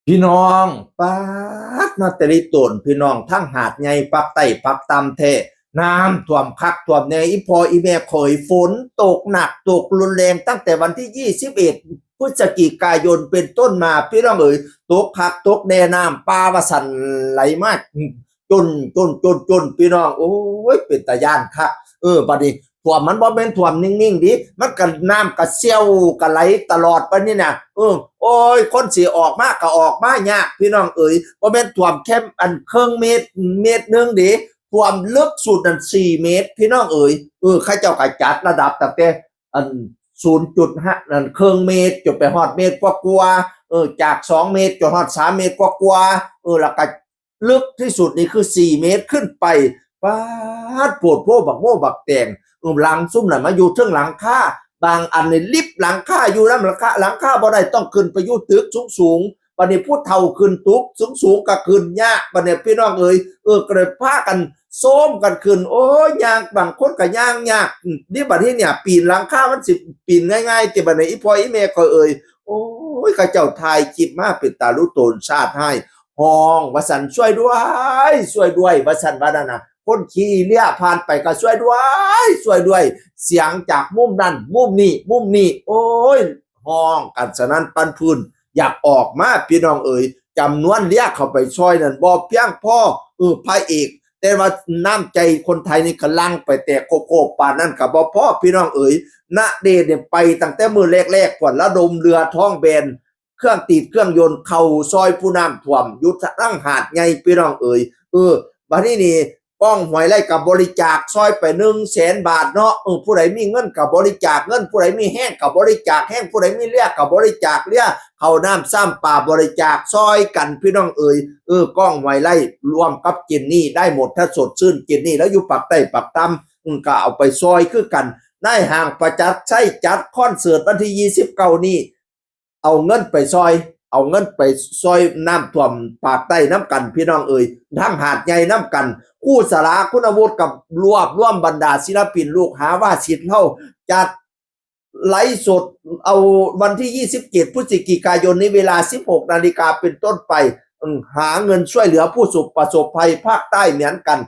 พี่น้องป๊าดมาแตลิตนพี่น้องทั้งหาดใหญ่ปักไต่ปักตำเทน้ำท่วมคักท่วมในอีพออีแม่เคยฝนตกหนักตกรุนแรงตั้งแต่วันที่21พฤศจิกายนเป็นต้นมาพี่น้องเอ๋ยตกคักตกแน่น้ำปลาวาสันไหลมากจนพี่น้องโอ้ยเป็นตาย่านคักบัดนี้ท่วมมันบ่เป็นท่วมนิ่งๆดิมันก็น้ำก็เซี่ยวก็ไหลตลอดไปนี่นะโอ้ยคนสิออกมาก็ออกมายากพี่น้องเอ๋ยบ่แม่นท่วมแค่อันครึ่งเมตรนึงดิท่วมลึกสุดนั่น4 เมตรพี่น้องเอ๋ยเขาเจ้าก็จัดระดับตั้งแต่อัน0.5นั่นครึ่งเมตรจนไปฮอดเมตรกว่าจาก2 เมตรจนฮอด3 เมตรกว่าแล้วก็ลึกที่สุดนี่คือ4 เมตรขึ้นไปป๊าดโพดโพบักโม่บักแตงหลังซุ่มน่ะมาอยู่เทิงหลังคาบางอันในลิฟต์หลังคาอยู่แล้วหลังคาบ่ได้ต้องขึ้นไปอยู่ตึกสูงๆบัดนี้ผู้เฒ่าขึ้นตึกสูงๆก็ขึ้นยากบัดนี้พี่น้องเอ๋ยก็เลยพากันโซมกันขึ้นโอ้ยยากบางคนก็ย่างยากนี่บัดนี้เนี่ยปีนหลังคามันสิปีนง่ายๆแต่บัดนี้อีพ่ออีแม่ก็เอ่ยโอ้ยข้าเจ้าถ่ายคลิปมาเป็นตาลุโตนชาติให้ห้องว่าสันช่วยด้วยว่าสันว่านั่นน่ะคนขี่เลี้ยผ่านไปก็ช่วยด้วยเสียงจากมุมนั้นมุมนี้โอ้ยห้องกันสนั้นปันพื้นอยากออกมาพี่น้องเอ๋ยจำนวนเรียกเข้าไปช่วยนั่นบ่เพียงพอพระเอกแต่ว่าน้ำใจคนไทยนี่กำลังไปแต่โกโก้ปานนั้นกับบ่พอพี่น้องเอ๋ยณเดชเนี่ยไปตั้งแต่มือแรกๆก่อนระดมเรือท้องแบนเครื่องติดเครื่องยนต์เข้าซอยผู้น้ำท่วมยุทธตั้งหาดไงพี่น้องเอ๋ยบัดนี้นี่ป้องหวยไล่กับบริจาคซอยไป100,000 บาทเนาะผู้ใดมีเงินกับบริจาคเงินผู้ใดมีแห้งกับบริจาคแห้งผู้ใดมีเลี้ยกับบริจาคเลี้ยเข้าน้ำซ้ำป่าบริจาคซอยกันพี่น้องเอ๋ยก้องหวยไล่รวมกับเจนนี่ได้หมดถ้าสดชื่นเจนนี่แล้วอยู่ปักใต้ปักตำก็เอาไปซอยคือกันนายห่างประจัดใช้จัดคอนเสิร์ตวันที่29นี่เอาเงินไปซอยเอาเงินไปซอยน้ำท่วมปากใต้น้ำกันพี่น้องเอ๋ยทั้งหาดใหญ่น้ำกันคู่สลาคุณอาวุธกับร่วมบรรดาศิลปินลูกหาว่าสิทธิ์เฮาจัดไลฟ์สดเอาวันที่27พฤศจิกายนนี้เวลา 16 นาฬิกาเป็นต้นไปหาเงินช่วยเหลือผู้ประสบภัยภาคใต้เหมือนกัน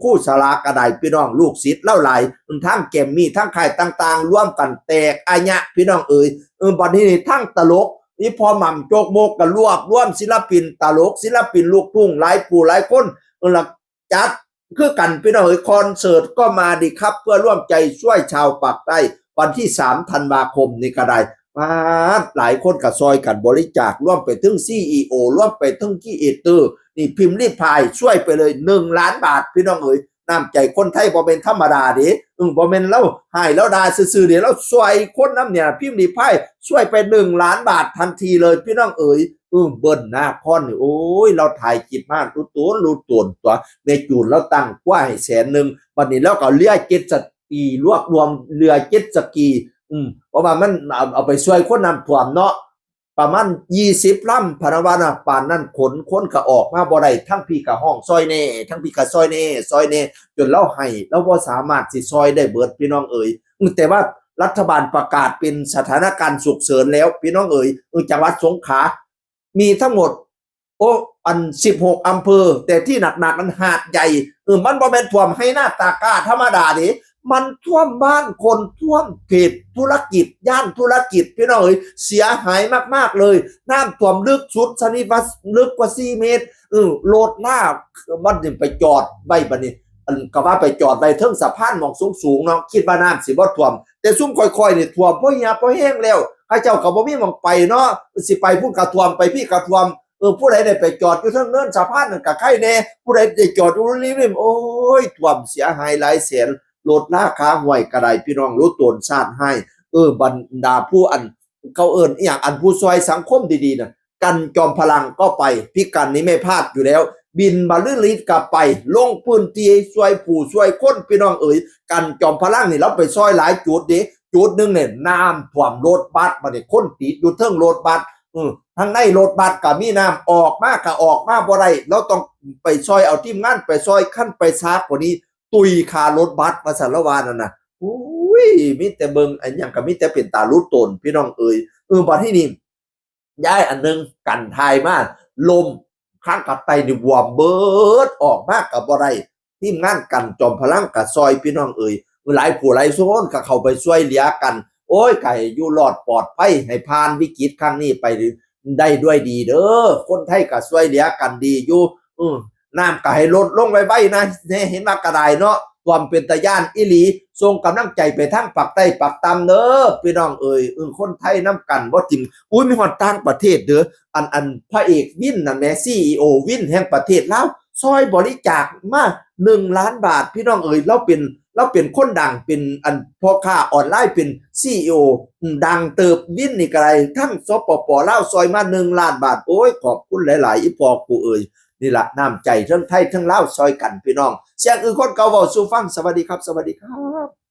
คู่สลากระไดพี่น้องลูกศิษย์เล่าหลายทั้งแกมมี่ทั้งค่ายต่างๆร่วมกันแตกอายะพี่น้องเอ๋ยบัดนี้ทั้งตลกนี่พอหม่ำโจกโมกกันร่วมศิลปินตลกศิลปินลูกทุ่งหลายผู้หลายคนจัดคือกันพี่น้องเอ๋ยคอนเสิร์ตก็มาดีครับเพื่อร่วมใจช่วยชาวปากใต้วันที่3 ธันวาคมนี่ก็ได้มาหลายคนกับซอยกันบริจาคร่วมไปถึง CEO ร่วมไปถึงที่เอเตอร์นี่พิมพ์รีพายช่วยไปเลย1 ล้าน บาทพี่น้องเอ๋ยน้ำใจคนไทยบ่เป็นธรรมดาเด้บ่เป็นแล้วให้แล้วดาซื่อๆเดี๋ยวเราช่วยคนน้ำเนี่ยพิมพ์รีพายช่วยไป1 ล้าน บาททันทีเลยพี่น้องเอ๋ยเบิ้ลหน้าคอนนี่โอ้ยเราถ่ายคลิปมารู้ตัวในจูนเราตั้งกว่าให้100,000วันนี้เราก็เรียกเจ็ตสกีรวมเรือเจ็ตสกีเพราะว่ามันเอาไปช่วยคนน้ำท่วมเนาะประมาณ20 ลำพนวานะป่านนั้นคนก็ออกมาบ่ได้ทั้งพี่ก็ห้องซอยแน่ทั้งพี่ก็ซอยแน่จนเราให้เราบ่สามารถสิซอยได้เบิดพี่น้องเอ๋ยแต่ว่ารัฐบาลประกาศเป็นสถานการณ์ฉุกเฉินแล้วพี่น้องเอ๋ยจังหวัดสงขลามีทั้งหมด16 อำเภอแต่ที่หนักๆมันหาดใหญ่มันบ่แม่นท่วมให้หน้าตากาธรรมดาดิมันท่วมบ้านคนท่วมเขตธุรกิจย่านธุรกิจพี่น้องเอ๋ยเสียหายมากๆเลยน้ำท่วมลึกสุดสนิวัสลึกกว่า4 เมตรโลดหน้ามันไปจอดไว้บัดนี้ก็ว่าไปจอดไว้เทิงสะพานมองสูงๆเนาะคิดว่าน้ำสิบ่ท่วมแต่ซุ่มค่อยๆนี่ท่วมเพราะเหี่ยเพราะแห้งแล้วข้าเจ้าก็บ่มีหม้องไปเนาะสิไปพุ่นก็ท่วมไปพี่ก็ท่วมผู้ใดได้ไปจอดอยู่เทิงเนินสะพานนั่นก็ใครแน่ผู้ใดได้จอดอยู่ริมโอ้ยท่วมเสียหายหลายแสนลดราคาห้วยกระไดพี่น้องรู้ตนชาติให้บรรดาผู้อันเขาอย่างอันผู้ซอยสังคมดีๆน่ะกันจอมพลังก็ไปพี่กันนี้ไม่พลาดอยู่แล้วบินบรรลือฤทธิ์กลับไปลงพื้นที่ช่วยผู้ช่วยคนพี่น้องเอ๋ยกันจอมพลังนี่เราไปซอยหลายจุดดิจุดนึงเนี่ยน้ำท่วมรถบัสมาเนี่ยคนติดอยู่เทิงรถบัสทางในรถบัสก็มีน้ำออกมาก็ออกมาบ่ได้เราต้องไปซอยเอาทีมงานไปซอยขั้นไปช้ากว่านี้ตุยคารถบัสมาสารวานั่นน่ะอุ้ยมีแต่เบิงอันยังก็มีแต่เป็นตาลุตนพี่น้องเอ๋ยบัดที่นี่ย้ายอันนึงกันทายมา ลมข้างกับไตนี่วอมเบิดออกมากกับบ่ได้ทีมงานกันจอมพลังกับซอยพี่น้องเอ่ยหลายผู้หลายโซนก็เข้าไปช่วยเหลือกันโอ้ยไก่อยู่รอดปลอดภัยให้ผ่านวิกฤตครั้งนี้ไปได้ด้วยดีเด้อคนไทยก็ช่วยเหลือกันดีอยู่น้ำก็ให้ลดลงไว้ๆนะเห็นว่ากระไดเนาะความเป็นตะย่านอิหลีส่งกำลังใจไปทั้งปากใต้ปากตำเด้อพี่น้องเอ่ยคนไทยน้ำกันบ่ทิมอุ้ยมีฮอดต่างประเทศเด้ออันพระเอกวินน่ะแม่ CEO วินแห่งประเทศลาวซอยบริจาคมา1 ล้านบาทพี่น้องเอ่ยเราเป็นคนดังเป็นพ่อค้าออนไลน์เป็น CEO ดังเติบวินนี่ก็ได้ทั้งสปปลาวซอยมา1 ล้านบาทโอ้ยขอบคุณหลายๆอีพอกูเอ่ยนี่ละน้ำใจทั้งไทยทั้งลาวซอยกันพี่น้องเสียงคนเก่าเว้าสู่ฟังสวัสดีครับสวัสดีครับ